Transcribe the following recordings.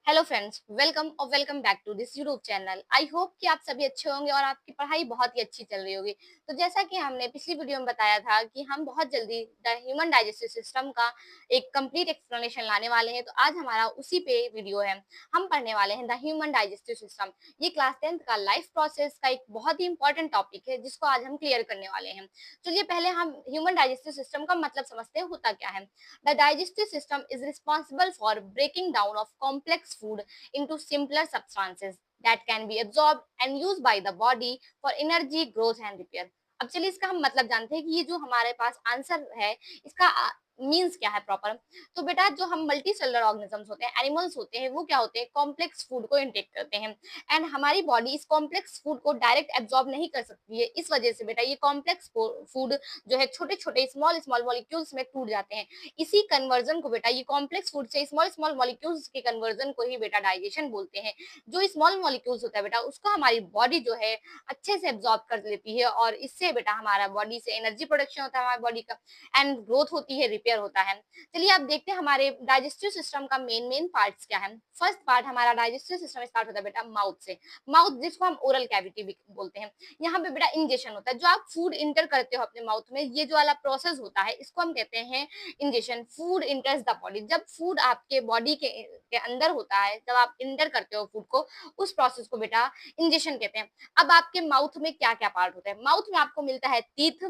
Hello friends, welcome back to this YouTube channel. I hope कि आप सभी अच्छे होंगे और आपकी पढ़ाई बहुत ही अच्छी चल रही होगी। तो जैसा कि हमने पिछली वीडियो में बताया था कि हम बहुत जल्दी द ह्यूमन डाइजेस्टिव सिस्टम का एक कंप्लीट एक्सप्लेनेशन लाने वाले हैं, तो आज हमारा उसी पे वीडियो है। हम पढ़ने वाले हैं द ह्यूमन डाइजेस्टिव सिस्टम। ये क्लास 10th का लाइफ प्रोसेस का एक बहुत ही इंपॉर्टेंट टॉपिक है जिसको आज हम क्लियर करने वाले हैं। चलिए पहले हम ह्यूमन डाइजेस्टिव सिस्टम का मतलब समझते हैं, होता क्या है। The digestive system is responsible for breaking down of complex food into simpler substances that can be absorbed and used by the body for energy, growth and repair. अब चलिए इसका हम मतलब जानते हैं कि ये जो हमारे पास आंसर है इसका मीन्स क्या है प्रॉपर। तो बेटा जो हम मल्टी सेलुलर ऑर्गेनिजम्स होते हैं, एनिमल्स होते हैं, वो क्या होते हैं, कॉम्प्लेक्स फूड को इंटेक करते हैं। एंड हमारी बॉडी इस कॉम्प्लेक्स फूड को डायरेक्ट एब्जॉर्ब नहीं कर सकती है। इस वजह से बेटा ये कॉम्प्लेक्स फूड जो है छोटे छोटे स्मॉल स्मॉल मॉलिक्यूल्स में टूट जाते हैं। इसी कन्वर्जन को बेटा ये कॉम्प्लेक्स फूड से स्मॉल स्मॉल मॉलिक्यूल्स के कन्वर्जन को ही बेटा डाइजेशन बोलते हैं। जो स्मॉल मॉलिक्यूल्स होता है बेटा उसको हमारी बॉडी जो है अच्छे से एब्जॉर्ब कर लेती है और इससे बेटा हमारा बॉडी से एनर्जी प्रोडक्शन होता है हमारी बॉडी का, एंड ग्रोथ होती है, रिपेयर होता है। चलिए आप देखते हैं हमारे डाइजेस्टिव सिस्टम का मेन मेन पार्ट्स क्या है। फर्स्ट पार्ट हमारा डाइजेस्टिव सिस्टम स्टार्ट होता है बेटा माउथ से। माउथ जिसको हम ओरल कैविटी भी बोलते हैं। यहाँ पे बेटा इंजेशन होता है। जो आप फूड इंटर करते हो अपने माउथ में, ये जो वाला प्रोसेस होता है इसको हम कहते हैं इंजेशन। Food इंटर्स the body. जब फूड आपके बॉडी के अंदर होता है, जब आप इंटर करते हो फूड को, उस प्रोसेस को बेटा इंजेशन कहते हैं। अब आपके माउथ में क्या क्या पार्ट होता है। माउथ में आपको मिलता है teeth,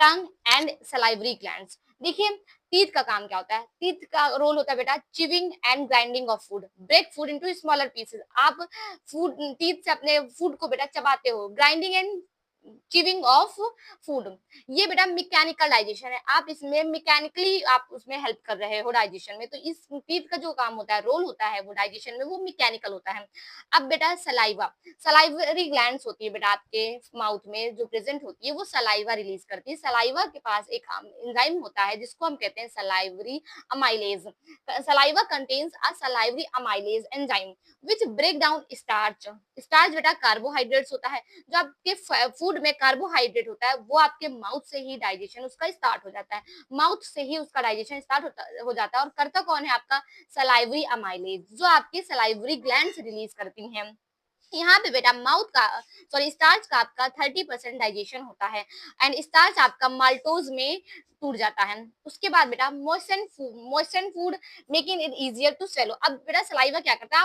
tongue and salivary glands. देखिए टीथ का काम क्या होता है। टीथ का रोल होता है बेटा chewing and grinding of food, break food into smaller pieces. आप फूड टीथ से अपने फूड को बेटा चबाते हो। Grinding and chewing of food, ये बेटा मैकेनिकल डाइजेशन है। आप इसमें मैकेनिकली आप उसमें हेल्प कर रहे हो डाइजेशन में। तो इस टीथ का जो काम होता है, रोल होता है वो डाइजेशन में, वो मैकेनिकल होता है। अब बेटा सलाइवा, सलाइवरी ग्लैंड्स होती है बेटा आपके माउथ में जो प्रेजेंट होती है, वो सलाइवा रिलीज करती है। सलाइवा के पास एक एंजाइम होता है जिसको हम कहते हैं salivary amylase. Saliva contains a salivary amylase enzyme which break down starch. Starch बेटा कार्बोहाइड्रेट्स होता है। जो आपके फूड में कार्बोहाइड्रेट होता है वो आपके माउथ से ही डाइजेशन उसका स्टार्ट हो जाता है। माउथ से ही उसका डाइजेशन स्टार्ट हो जाता है। और करता कौन है आपका सलाइवरी अमाइलेज, जो आपकी सलाइवरी ग्लैंड्स रिलीज करती हैं। यहाँ पे बेटा माउथ का स्टार्च का आपका 30% डाइजेशन होता है। एंड स्टार्च आपका माल्टोज में टूट जाता है। उसके बाद बेटा moisten food making it easier to swallow. अब बेटा सलाइवा क्या करता है,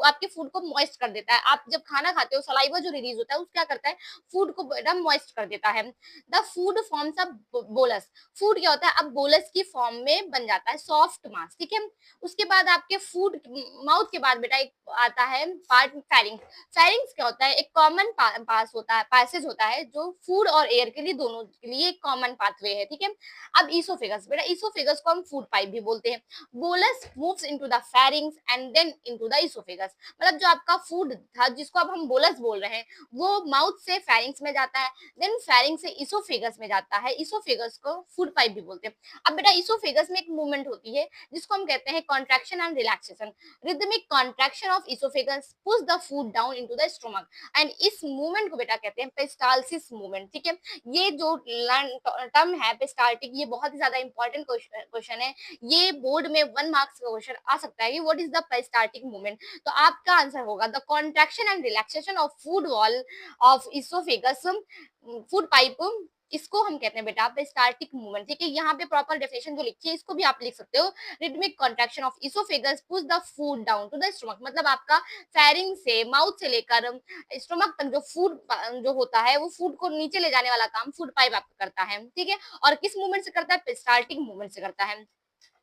आपके फूड को मॉइस्ट कर देता है। आप जब खाना खाते हो सलाइवा जो रिलीज होता है उस क्या करता है, फूड को बेटा मॉइस्ट कर देता है। The food forms a bolus. Food क्या होता है, अब बोलस की फॉर्म में बन जाता है, सॉफ्ट मास, ठीक है। उसके बाद आपके फूड माउथ के बाद बेटा एक आता है पार्ट फेरिंग्स। फेरिंग्स क्या होता है, एक कॉमन पास होता है, पैसेज होता है जो फूड और एयर के लिए दोनों के लिए एक कॉमन पाथवे है, ठीक है। अब ईसोफेगस, बेटा ईसोफेगस को हम फूड पाइप भी बोलते हैं। Bolus moves into the pharynx and then into the oesophagus. मतलब जो आपका फूड था जिसको अब हम बोलस बोल रहे हैं, वो माउथ से फेरिंग्स में जाता है, देन फेरिंग से ईसोफेगस में जाता है। ईसोफेगस को फूड पाइप भी बोलते हैं। अब बेटा ईसोफेगस में एक मूवमेंट होती है जिसको हम कहते हैं contraction and relaxation. rhythmic contraction of esophagus push the food down into the stomach and इस मूवमेंट को बेटा कहते हैं पेस्टालसिस मूवमेंट, ठीक है। ये जो टर्म है पेस्टाल्टिक, ये बहुत ही ज्यादा इंपॉर्टेंट क्वेश्चन है। ये बोर्ड में 1 मार्क्स का क्वेश्चन आ सकता है कि व्हाट इज द पेस्टाल्टिक मूवमेंट। तो आपका आंसर होगा the contraction and relaxation of food wall of oesophagus, food pipe. इसको हम कहते हैं बेटा पेस्टाल्टिक मूवमेंट, ठीक है। यहाँ पे प्रॉपर डेफिनेशन जो लिखी है इसको भी आप लिख सकते हो। Rhythmic contraction of oesophagus push the food down to the stomach. मतलब आपका फेरिंग से माउथ से लेकर स्टमक तक जो फूड जो होता है वो फूड को नीचे ले जाने वाला काम फूड पाइप आपका करता है, ठीक है। और किस मूवमेंट से करता है, पेस्टाल्टिक मूवमेंट से करता है।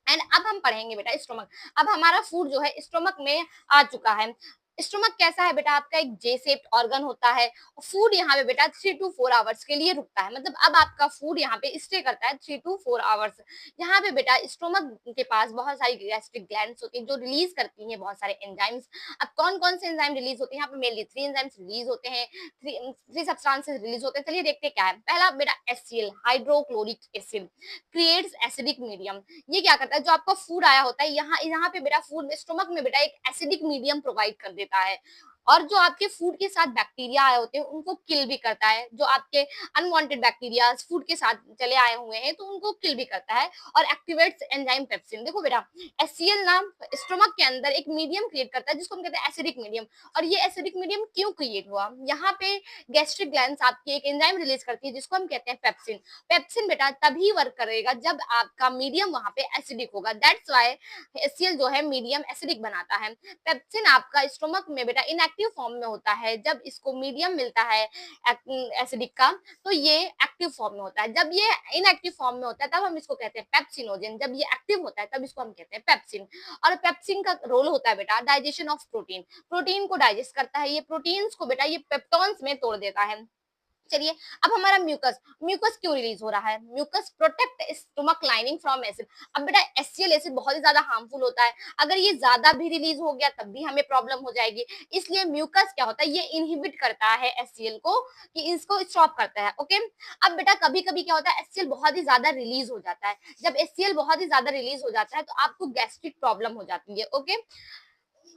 एंड अब हम पढ़ेंगे बेटा स्टोमक। अब हमारा फूड जो है स्टोमक में आ चुका है। स्टोमक कैसा है बेटा, आपका एक जे शेप्ड ऑर्गन होता है। फूड यहाँ पे बेटा 3 to 4 आवर्स के लिए रुकता है। मतलब अब आपका फूड यहाँ पे स्टे करता है 3 to 4 आवर्स। यहाँ पे बेटा स्टोमक के पास बहुत सारी गैस्ट्रिक ग्लैंड्स होती हैं जो रिलीज करती हैं बहुत सारे एंजाइम्स। अब कौन कौन से एंजाइम रिलीज होते हैं, यहाँ पे मेनली 3 एंजाइम्स रिलीज होते हैं, थ्री सब्सटेंसेस रिलीज होते हैं। चलिए देखते हैं क्या है। पहला बेटा HCl, hydrochloric acid, creates acidic medium. ये क्या करता है, जो आपका फूड आया होता है यहाँ यहाँ पे बेटा फूड में स्टोमक में बेटा एक एसिडिक मीडियम प्रोवाइड कर देता है। और जो आपके फूड के साथ बैक्टीरिया आए होते हैं उनको किल भी करता है। जो आपके अनवांटेड बैक्टीरिया फूड के साथ चले आए हुए हैं तो उनको किल भी करता है और एक्टिवेट्स एंजाइम पेप्सिन। देखो बेटा, HCl ना स्टोमक के अंदर एक मीडियम क्रिएट करता है जिसको हम कहते हैं एसिडिक मीडियम। और ये एसिडिक मीडियम क्यों क्रिएट हुआ? यहाँ पे गैस्ट्रिक ग्लैंड्स आपकी एक एंजाइम रिलीज करती है जिसको हम कहते हैं पेप्सिन। पेप्सिन बेटा तभी वर्क करेगा जब आपका मीडियम वहां पे एसिडिक होगा। दैट्स व्हाई HCl जो है मीडियम एसिडिक बनाता है। पेप्सिन आपका स्टोमक में बेटा इनएक्टिव फॉर्म में होता है। जब इसको मीडियम मिलता है एसिडिक का तो ये एक्टिव फॉर्म में होता है। जब ये इनएक्टिव फॉर्म में होता है तब हम इसको कहते हैं पेप्सिनोजन। जब ये एक्टिव होता है तब इसको हम कहते हैं पेप्सिन। और पेप्सिन का रोल होता है बेटा डाइजेशन ऑफ प्रोटीन। प्रोटीन को डाइजेस्ट करता है। ये प्रोटीन्स को बेटा ये पेप्टॉन्स में तोड़ देता है। चलिए, अब हमारा म्यूकस, म्यूकस क्यों रिलीज हो रहा है? Mucus protect stomach lining from acid. अब बेटा HCl एसिड बहुत ही ज्यादा हार्मफुल होता है। अगर ये ज्यादा भी रिलीज हो गया तब भी हमें प्रॉब्लम हो जाएगी। इसलिए म्यूकस क्या होता है, ये इनहिबिट करता है HCl को, कि इसको स्टॉप करता है। ओके, अब बेटा कभी कभी क्या होता है HCl बहुत ही ज्यादा रिलीज हो जाता है। जब HCl बहुत ही ज्यादा रिलीज हो जाता है तो आपको गैस्ट्रिक प्रॉब्लम हो जाती है। ओके,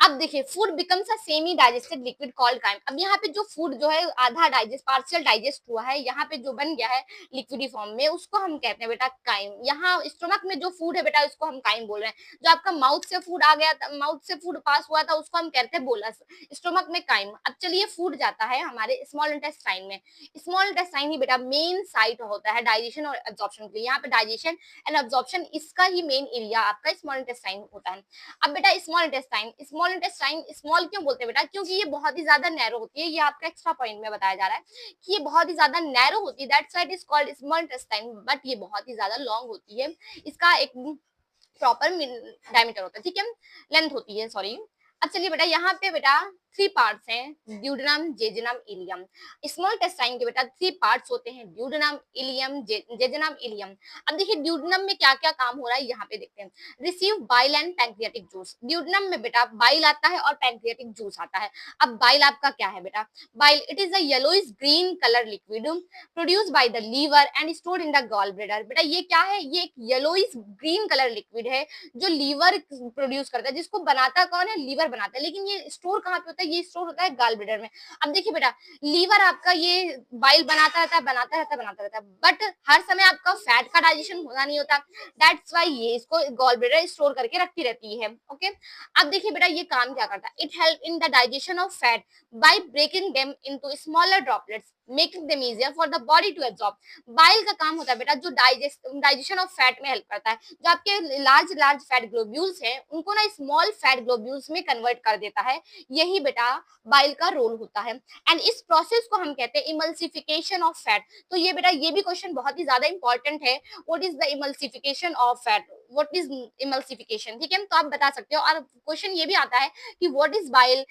अब देखिए food becomes a semi digested liquid called crime. अब यहाँ पे जो फूड जो है आधा डाइजेस्ट पार्शियल डाइजेस्ट हुआ है, यहाँ पे जो बन गया है लिक्विडी फॉर्म में उसको हम कहते हैं बेटा काइम। यहाँ स्टोमक में जो फूड है बेटा उसको हम काइम बोल रहे हैं। जो आपका माउथ से फूड आ गया, माउथ से फूड पास हुआ था उसको हम कहते हैं बोलस। स्टोमक में काइम। अब चलिए फूड जाता है हमारे स्मॉल इंटेस्टाइन में। स्मॉल इंटेस्टाइन ही बेटा मेन साइट होता है डाइजेशन और एब्जॉर्प्शन के लिए। यहाँ पे डाइजेशन एंड एब्जॉर्प्शन इसका ही मेन एरिया आपका स्मॉल इंटेस्टाइन होता है। अब बेटा स्मॉल इंटेस्टाइन स्मॉल क्यों बोलते हैं बेटा? क्योंकि ये बहुत ही ज्यादा नैरो होती है। ये आपका एक्स्ट्रा पॉइंट में बताया जा रहा है कि ये बहुत ही ज्यादा नैरो होती है। That's why it is called small intestine. But ये बहुत ही ज्यादा लॉन्ग होती है। इसका एक प्रॉपर डायमीटर होता है, ठीक है, लेंथ होती है, सॉरी। अब चलिए बेटा यहाँ पे बेटा 3 पार्ट्स हैं, duodenum, jejunum, ileum. Small intestine के बेटा 3 पार्ट्स होते हैं, ड्यूडेनम, इलियम, जेजुनम, इलियम। अब देखिए ड्यूडेनम में क्या क्या काम हो रहा है यहाँ पे देखते हैं। Receive bile and pancreatic juice. Duodenum में बेटा बाइल आता है और पैंक्रियाटिक जूस आता है। अब बाइल आपका क्या है बेटा? Bile it is a yellowish green colour liquid produce by the liver and stored in the gall bladder. बेटा ये क्या है? ये एक येलोइश ग्रीन कलर लिक्विड है जो लीवर प्रोड्यूस करता है। जिसको बनाता कौन है? लीवर बनाता है। लेकिन ये स्टोर कहाँ पे होता है? ये स्टोर होता है गॉल ब्लैडर में। अब देखिए बेटा लीवर आपका ये बाइल बनाता रहता है बट हर समय आपका फैट का डाइजेशन होना नहीं होता। दैट्स व्हाई ये इसको गॉल ब्लैडर स्टोर करके रखती रहती है। ओके, अब देखिए बेटा ये काम क्या करता है? It help in the digestion of fat by breaking them into smaller droplets making them easier for the body to absorb. Bile का काम होता है बेटा जो डाइजेशन ऑफ फैट में हेल्प करता है। जो आपके लार्ज लार्ज फैट ग्लोब्यूल्स हैं उनको ना स्मॉल फैट ग्लोब्यूल्स में कन्वर्ट कर देता है। यही बेटा बाइल का रोल होता है। एंड इस प्रोसेस को हम कहते हैं इमल्सिफिकेशन ऑफ फैट। तो ये बेटा ये भी क्वेश्चन बहुत ही ज्यादा इंपॉर्टेंट है। What is the emulsification of fat? What is emulsification? ठीक है, तो आप बता सकते हो। और क्वेश्चन ये भी आता है कि what is bile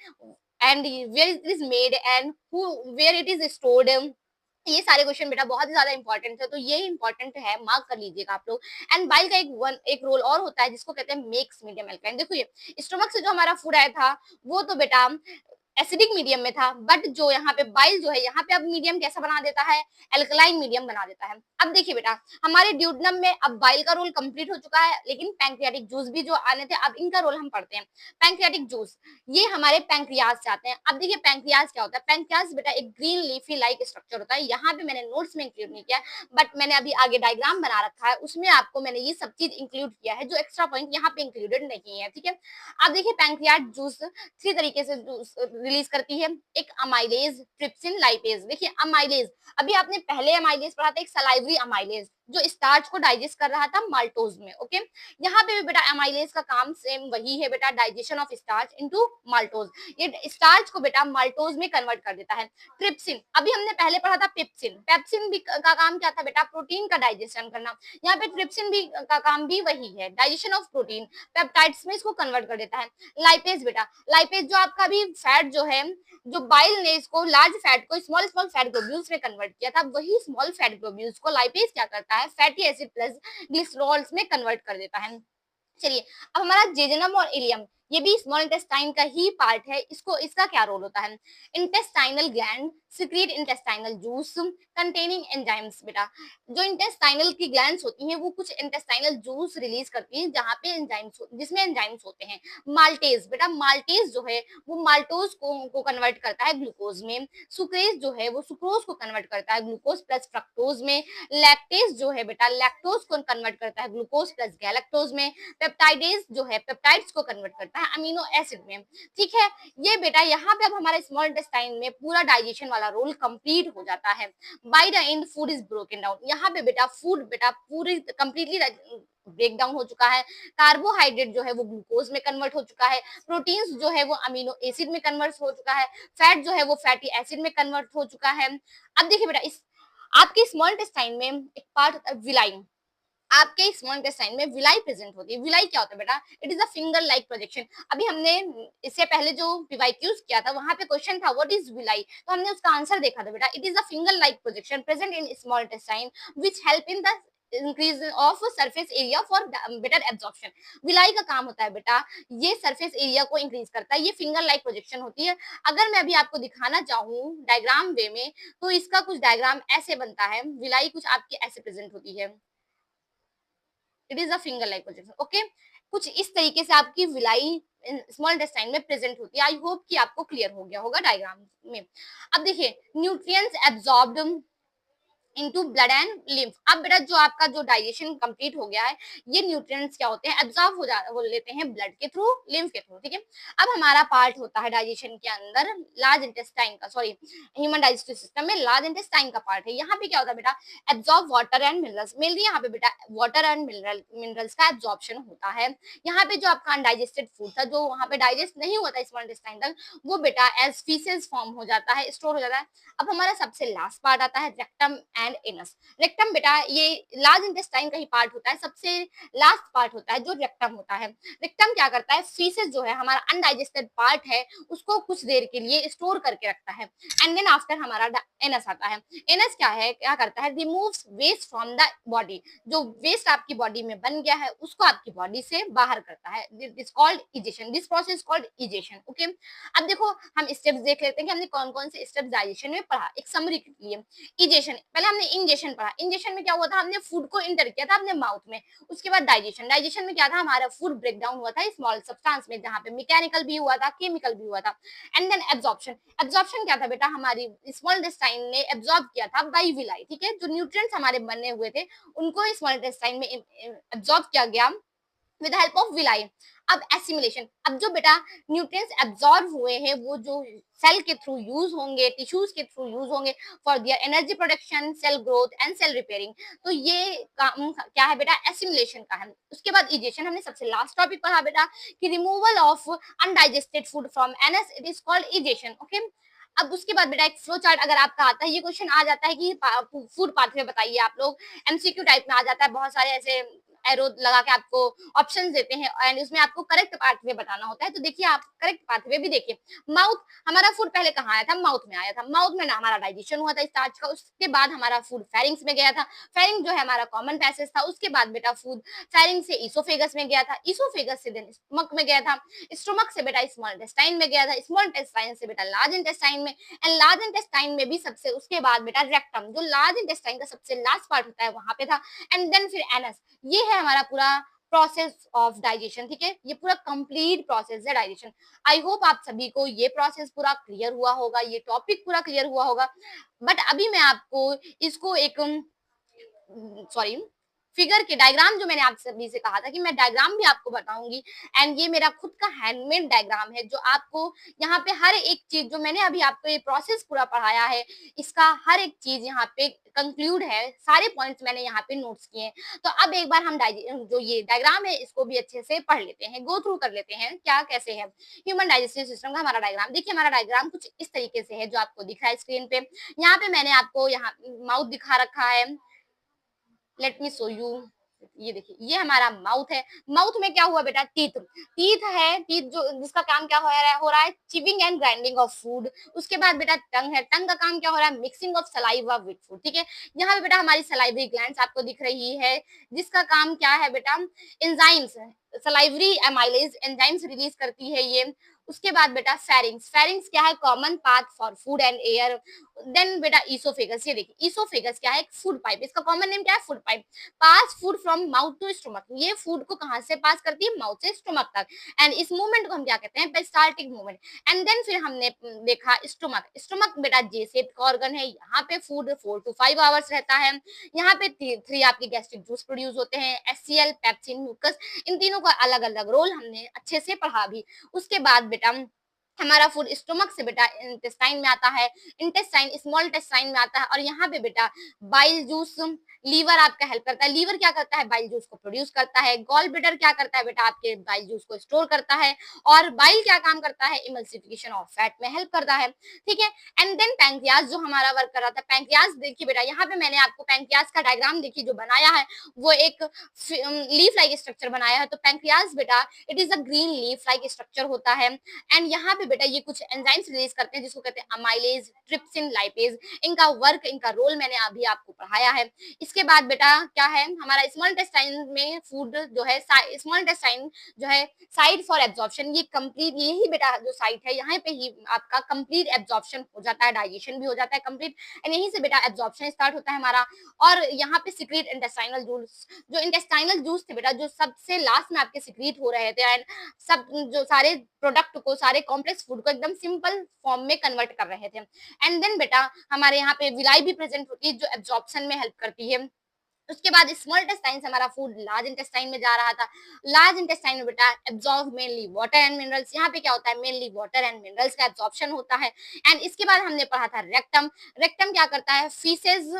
and where it is made and where it is stored. ये सारे क्वेश्चन बेटा बहुत ही ज्यादा इंपॉर्टेंट है। तो ये इंपॉर्टेंट है, मार्क कर लीजिएगा आप लोग। एंड बाइल का एक रोल और होता है जिसको कहते हैं मेक्स मीडियम एल्कालाइन। देखो ये स्टोमक से जो हमारा फूड आया था वो तो बेटा एसिडिक मीडियम में था। बट जो यहाँ पे बाइल जो है यहाँ पे अब मीडियम कैसा बना देता है? एल्कलाइन मीडियम बना देता है। अब देखिए बेटा हमारे ड्यूडेनम में अब बाइल का रोल कंप्लीट हो चुका है। लेकिन पैंक्रियाटिक जूस भी जो आने थे अब इनका रोल हम पढ़ते हैं। पैंक्रियाटिक जूस ये हमारे पैंक्रियाज से आते हैं। अब देखिए पैंक्रियाज क्या होता है? पैंक्रियाज बेटा एक ग्रीन लीफी लाइक स्ट्रक्चर होता है। यहाँ पे मैंने नोट्स में इंक्लूड नहीं किया बट मैंने अभी आगे डायग्राम बना रखा है उसमें आपको मैंने ये सब चीज इंक्लूड किया है जो एक्स्ट्रा पॉइंट यहाँ पे इंक्लूडेड नहीं है। ठीक है, अब देखिए पैंक्रियाट जूस 3 तरीके से रिलीज करती है। एक अमाइलेज, ट्रिप्सिन, लाइपेज। देखिए अमाइलेज अभी आपने पहले अमाइलेज पढ़ा था, एक सलाइवरी अमाइलेज जो स्टार्च को डाइजेस्ट कर रहा था माल्टोज में। ओके, यहाँ पे भी बेटा अमाइलेज का काम सेम वही है बेटा, digestion of starch into maltose. ये स्टार्च को बेटा माल्टोज में कन्वर्ट कर देता है। ट्रिप्सिन अभी हमने पहले पढ़ा था पेप्सिन। पेप्सिन भी का काम क्या था बेटा? प्रोटीन का डाइजेशन करना। यहाँ पे ट्रिप्सिन भी का काम भी वही है, डाइजेशन ऑफ प्रोटीन। पेप्टाइड्स में इसको कन्वर्ट कर देता है। लाइपेज बेटा, लाइपेज जो आपका भी फैट जो है, जो बाइल ने इसको लार्ज फैट को स्मॉल स्मॉल फैट ग्लोब्यूल्स में कन्वर्ट किया था, वही स्मॉल फैट ग्लोब्यूल्स को लाइपेज क्या करता है? फैटी एसिड प्लस ग्लिसरॉल्स में कन्वर्ट कर देता है। चलिए अब हमारा जेजुनम और इलियम, ये भी स्मॉल इंटेस्टाइन का ही पार्ट है। इसको इसका क्या रोल होता है? Intestinal gland secrete intestinal juice containing enzymes. बेटा जो इंटेस्टाइनल की ग्लैंड्स होती हैं वो कुछ इंटेस्टाइनल जूस रिलीज करती हैं जहाँ पे एंजाइम्स जिसमें एंजाइम्स होते हैं। माल्टेज, बेटा माल्टेज जो है वो माल्टोज को कन्वर्ट करता है ग्लूकोज में। सुक्रेज जो है वो सुक्रोज को कन्वर्ट करता है ग्लूकोज प्लस फ्रक्टोज में। लैक्टेज जो है बेटा लैक्टोज को कन्वर्ट करता है ग्लूकोज प्लस गैलेक्टोज में। पेप्टाइडेज जो है पेप्टाइड्स को कन्वर्ट करता है अमीनो एसिड में। ठीक है, ये बेटा यहाँ पे अब हमारे स्मॉल इंटेस्टाइन में पूरा डाइजेशन वाला रोल कंप्लीट हो जाता है। By the end food is broken down. यहाँ पे बेटा फूड बेटा पूरी कंप्लीटली ब्रेक डाउन हो चुका है। कार्बोहाइड्रेट जो है वो ग्लूकोज में कन्वर्ट हो चुका है। प्रोटीन्स जो है वो अमीनो एसिड में कन्वर्ट हो चुका है। फैट जो है वो फैटी एसिड में कन्वर्ट हो चुका है। अब देखिए बेटा इस आपके स्मॉल इंटेस्टाइन में एक पार्ट होता है विलाई। आपके स्मॉल इंटेस्टाइन में विलाई प्रेजेंट होती है। विलाई क्या होता है बेटा? It is a finger like projection. अभी हमने इससे पहले जो पीवाईक्यूज किया था वहां पे क्वेश्चन था व्हाट इज विलाई, तो हमने उसका आंसर देखा था बेटा। It is a finger like projection present in small intestine which help in the increase of surface area for better absorption. Villi का काम होता है बेटा ये सरफेस एरिया को इंक्रीज करता है। ये फिंगर लाइक प्रोजेक्शन होती है। अगर मैं अभी आपको दिखाना चाहूँ डायग्राम वे में तो इसका कुछ डायग्राम ऐसे बनता है। विलाई कुछ आपकी ऐसे प्रेजेंट होती है। It is a finger like projection. Okay, कुछ इस तरीके से आपकी विलाई स्मॉल इंटेस्टाइन में प्रेजेंट होती है। आई होप कि आपको क्लियर हो गया होगा डायग्राम में। अब देखिए nutrients absorbed into blood and lymph. अब बेटा जो आपका जो डाइजेशन कंप्लीट हो गया है ये न्यूट्रिएंट्स क्या होते हैं? एब्जॉर्ब हो लेते हैं ब्लड के थ्रू लिम्फ के थ्रू। ठीक है, अब हमारा पार्ट होता है डाइजेशन के अंदर लार्ज इंटेस्टाइन का, सॉरी ह्यूमन डाइजेस्टिव सिस्टम में लार्ज इंटेस्टाइन का पार्ट है। यहाँ पे क्या होता है बेटा? Absorb water and minerals. Mainly यहाँ पे बेटा वाटर एंड मिनरल्स का एब्जॉर्प्शन होता है। यहाँ पे जो आपका अनडाइजेस्टेड फूड था जो वहाँ पे डाइजेस्ट नहीं होता स्मॉल इंटेस्टाइन तक वो बेटा एज फीसेस फॉर्म हो जाता है, स्टोर हो जाता है। अब हमारा सबसे लास्ट पार्ट आता है रेक्टम एंड एनस। रेक्टम बेटा ये लार्ज इंटेस्टाइन का ही पार्ट होता है। सबसे लास्ट पार्ट होता है जो रेक्टम होता है। रेक्टम क्या करता है? फीसेस जो है हमारा अनडाइजेस्टेड पार्ट है उसको कुछ देर के लिए स्टोर करके रखता है। एंड देन आफ्टर हमारा एनस आता है। एनस क्या है, क्या करता है? Removes waste from the body. जो वेस्ट आपकी बॉडी में बन गया है उसको आपकी बॉडी से बाहर करता है। This called egestion. This process called egestion. Okay, अब देखो हम स्टेप्स देख लेते हैं कि हमने कौन कौन से स्टेप्स डाइजेशन में पढ़ा। एक समरी के लिए इजेशन, पहले हमने इंजेशन पढ़ा। इंजेशन में क्या हुआ था? हमने फूड को इंटर किया था अपने माउथ में। उसके बाद डाइजेशन, डाइजेशन में क्या था? हमारा फूड ब्रेक डाउन हुआ था स्मॉल सब्सटेंस में जहाँ पे मैकेनिकल भी हुआ था केमिकल भी हुआ था। एंड देन एब्जॉर्प्शन, एब्जॉर्प्शन क्या था बेटा? हमारी स्मॉल इंटेस्टाइन ने एब्जॉर्ब किया था बाय विलाई। ठीक है, जो न्यूट्रिएंट्स हमारे बने हुए थे उनको स्मॉल इंटेस्टाइन में एब्जॉर्ब किया गया विद हेल्प ऑफ विलाई। अब एसिमिलेशन, अब जो बेटा न्यूट्रिएंट्स एब्जॉर्ब हुए हैं वो जो सेल के थ्रू यूज होंगे, टिश्यूज के थ्रू यूज होंगे for their energy production, cell growth and cell repairing. तो ये काम क्या है बेटा? एसिमिलेशन का है। उसके बाद इजेशन, हमने सबसे लास्ट टॉपिक पढ़ा बेटा कि removal of undigested food from anus, it is called egestion. Okay, अब उसके बाद बेटा एक फ्लो चार्ट अगर आपका आता है, ये क्वेश्चन आ जाता है कि फूड पाथवे बताइए आप लोग, एमसीक्यू टाइप में आ जाता है। बहुत सारे ऐसे एरो लगा के आपको ऑप्शन देते हैं एंड उसमें आपको करेक्ट पाथवे बताना होता है। तो देखिए आप करेक्ट पाथवे भी देखिए। माउथ, हमारा फूड पहले कहाँ आया था? माउथ में आया था। माउथ में ना हमारा डाइजेशन हुआ था स्टार्च का। उसके बाद हमारा फूड फेरिंग्स में गया था। फेरिंग जो है हमारा कॉमन पैसेज था। उसके बाद बेटा फूड फेरिंग से इसोफेगस में गया था। इसोफेगस से देन स्टमक में गया था। स्टमक से बेटा स्मॉल इंटेस्टाइन में गया था। स्मॉल इंटेस्टाइन से बेटा लार्ज इंटेस्टाइन में। एंड लार्ज इंटेस्टाइन में भी सबसे उसके बाद बेटा रेक्टम जो लार्ज इंटेस्टाइन का सबसे लास्ट पार्ट होता है वहां पे था। एंड देन फिर एनस। ये है हमारा पूरा प्रोसेस ऑफ डाइजेशन। ठीक है, ये पूरा कंप्लीट प्रोसेस है डाइजेशन। आई होप आप सभी को ये प्रोसेस पूरा क्लियर हुआ होगा, ये टॉपिक पूरा क्लियर हुआ होगा। बट अभी मैं आपको इसको एक सॉरी फिगर के डायग्राम जो मैंने आप सभी से कहा था कि मैं डायग्राम भी आपको बताऊंगी। एंड ये मेरा खुद का हैंडमेड डायग्राम है जो आपको यहाँ पे हर एक चीज जो मैंने अभी आपको ये प्रोसेस पूरा पढ़ाया है इसका हर एक चीज यहाँ पे कंक्लूड है। सारे पॉइंट्स मैंने यहाँ पे नोट्स किए हैं। तो अब एक बार हम जो ये डायग्राम है इसको भी अच्छे से पढ़ लेते हैं, गो थ्रू कर लेते हैं क्या कैसे है ह्यूमन डाइजेस्टिव सिस्टम का हमारा डायग्राम। देखिए हमारा डायग्राम कुछ इस तरीके से है जो आपको दिख रहा है स्क्रीन पे। यहाँ पे मैंने आपको यहाँ माउथ दिखा रखा है। Let me show you. ये देखिए ये हमारा माउथ है। माउथ में क्या हुआ बेटा? टीथ। टीथ है, टीथ जो जिसका काम क्या हो रहा है chewing and grinding of food. उसके बाद बेटा टंग है। टंग का काम क्या हो रहा है? Mixing of saliva with food. ठीक है, यहाँ पे बेटा हमारी सलाइवरी ग्लैंड्स आपको दिख रही है जिसका काम क्या है बेटा? Enzymes salivary amylase enzymes release करती है ये। उसके बाद बेटा फेरिंग्स, फेरिंग्स क्या है, common path for food and air. Then बेटा ईसोफेगस, ये देखिए ईसोफेगस क्या है, फूड पाइप, इसका कॉमन नेम क्या है, food pipe. Pass food from mouth to stomach, ये फूड को कहां से पास करती है, माउथ से स्टोमक तक। एंड इस मूवमेंट को हम क्या कहते हैं, पेरिस्टाल्टिक मूवमेंट। एंड देन फिर हमने देखा स्टोमक, स्टोमक बेटा जे शेप का ऑर्गन है, यहाँ पे फूड 4 to 5 आवर्स रहता है। यहाँ पे 3 आपके गैस्ट्रिक जूस प्रोड्यूस होते हैं, एचसीएल, पेप्सिन, म्यूकस, इन तीनों का अलग अलग रोल हमने अच्छे से पढ़ा भी। उसके बाद बेटा हमारा फूड स्टोमक से बेटा इंटेस्टाइन में आता है, इंटेस्टाइन स्मॉल इंटेस्टाइन में आता है, और यहाँ पे बेटा बाइल जूस, लीवर आपका हेल्प करता है, लीवर क्या करता है, बाइल जूस को प्रोड्यूस करता है, गॉल ब्लैडर क्या करता है बेटा, आपके बाइल जूस को स्टोर करता है, और बाइल क्या काम करता है, इमल्सिफिकेशन ऑफ फैट में हेल्प करता है, ठीक है। एंड देन पैंक्रियाज जो हमारा वर्क कर रहा था, पैंक्रियाज देखिए बेटा, यहाँ पे मैंने आपको पैंक्रियाज का डायग्राम देखिए जो बनाया है, वो एक लीफ लाइक स्ट्रक्चर बनाया है। तो पैंक्रियाज बेटा it is a green leaf like structure होता है। एंड यहाँ पे बेटा ये कुछ एंजाइम्स रिलीज करते हैं जिसको कहते हैं अमाइलेज, ट्रिप्सिन, लाइपेज। इनका वर्क, इनका रोल मैंने अभी आपको पढ़ाया है। इसके बाद बेटा क्या है, हमारा स्मॉल इंटेस्टाइन में फूड जो है, स्मॉल इंटेस्टाइन जो है साइट फॉर एब्जॉर्प्शन, ये कंप्लीट, यही बेटा जो साइट है यहाँ पे ही आपका कंप्लीट एब्जॉर्प्शन हो जाता है, डाइजेशन भी हो जाता है कंप्लीट, एंड यहीं से बेटा एब्जॉर्प्शन स्टार्ट होता है हमारा। और यहाँ पे सिक्रीट इंटेस्टाइनल जूस, जो इंटेस्टाइनल जूस थे बेटा, जो सबसे लास्ट में आपके सिक्रीट हो रहे थे, एंड सब जो सारे प्रोडक्ट को, सारे कॉम्प्लेक्स फूड को एकदम सिंपल फॉर्म में कन्वर्ट कर रहे थे। एंड देन बेटा हमारे यहाँ पे विलाई भी प्रेजेंट होती है जो एब्जॉर्प्शन में हेल्प करती है। उसके बाद स्मॉल इंटेस्टाइन से हमारा फूड लार्ज इंटेस्टाइन में जा रहा था। लार्ज इंटेस्टाइन में बेटा absorb mainly water and minerals, यहाँ पे क्या होता है, मेनली वाटर एंड मिनरल्स का एब्जॉर्प्शन होता है। एंड इसके बाद हमने पढ़ा था रेक्टम, रेक्टम क्या करता है, फीसेज,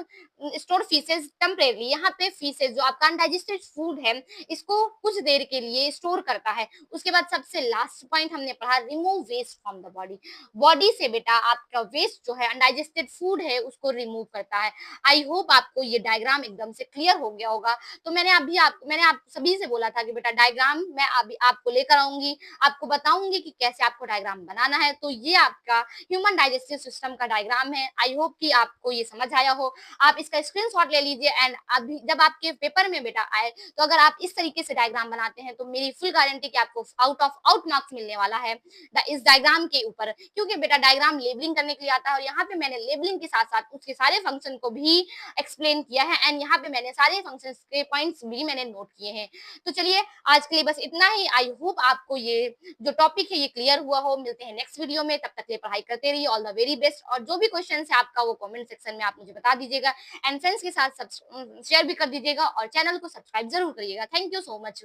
स्टोर फीसेज टेम्परेरी, यहाँ पे फीसेज जो आपका अनडाइजेस्टेड फूड है इसको कुछ देर के लिए स्टोर करता है। उसके बाद सबसे लास्ट पॉइंट हमने पढ़ा remove waste from the body, body से बेटा आपका वेस्ट जो है, अनडाइजेस्टेड फूड है, उसको रिमूव करता है। आई होप आपको ये डायग्राम एकदम से क्लियर हो गया होगा। तो मैंने आप सभी से बोला था कि बेटा डायग्राम मैं अभी आपको लेकर आऊंगी, आपको बताऊंगी कि कैसे आपको डायग्राम बनाना है। तो ये आपका ह्यूमन डाइजेस्टिव सिस्टम का डायग्राम है। आई होप कि आपको ये समझ आया हो। आप इसका स्क्रीनशॉट ले लीजिए, एंड अभी जब आपके पेपर में बेटा आए तो अगर आप इस तरीके से डायग्राम बनाते हैं तो मेरी फुल गारंटी कि आपको आउट ऑफ आउट मार्क्स मिलने वाला है इस डायग्राम के ऊपर, क्योंकि बेटा डायग्राम लेबलिंग करने के लिए आता है, और यहाँ पे मैंने लेबलिंग के साथ साथ उसके सारे फंक्शन को भी एक्सप्लेन किया है, एंड यहाँ पे मैंने सारे फंक्शंस के पॉइंट्स भी मैंने नोट किए हैं। तो चलिए आज के लिए बस इतना ही। आई होप आपको ये जो टॉपिक है ये क्लियर हुआ हो। मिलते हैं नेक्स्ट वीडियो में, तब तक के लिए पढ़ाई करते रहिए। All the very best. और जो भी क्वेश्चन है आपका वो कमेंट सेक्शन में आप मुझे बता दीजिएगा, एंड फ्रेंड्स के साथ शेयर भी कर दीजिएगा, और चैनल को सब्सक्राइब जरूर करिएगा। Thank you so much.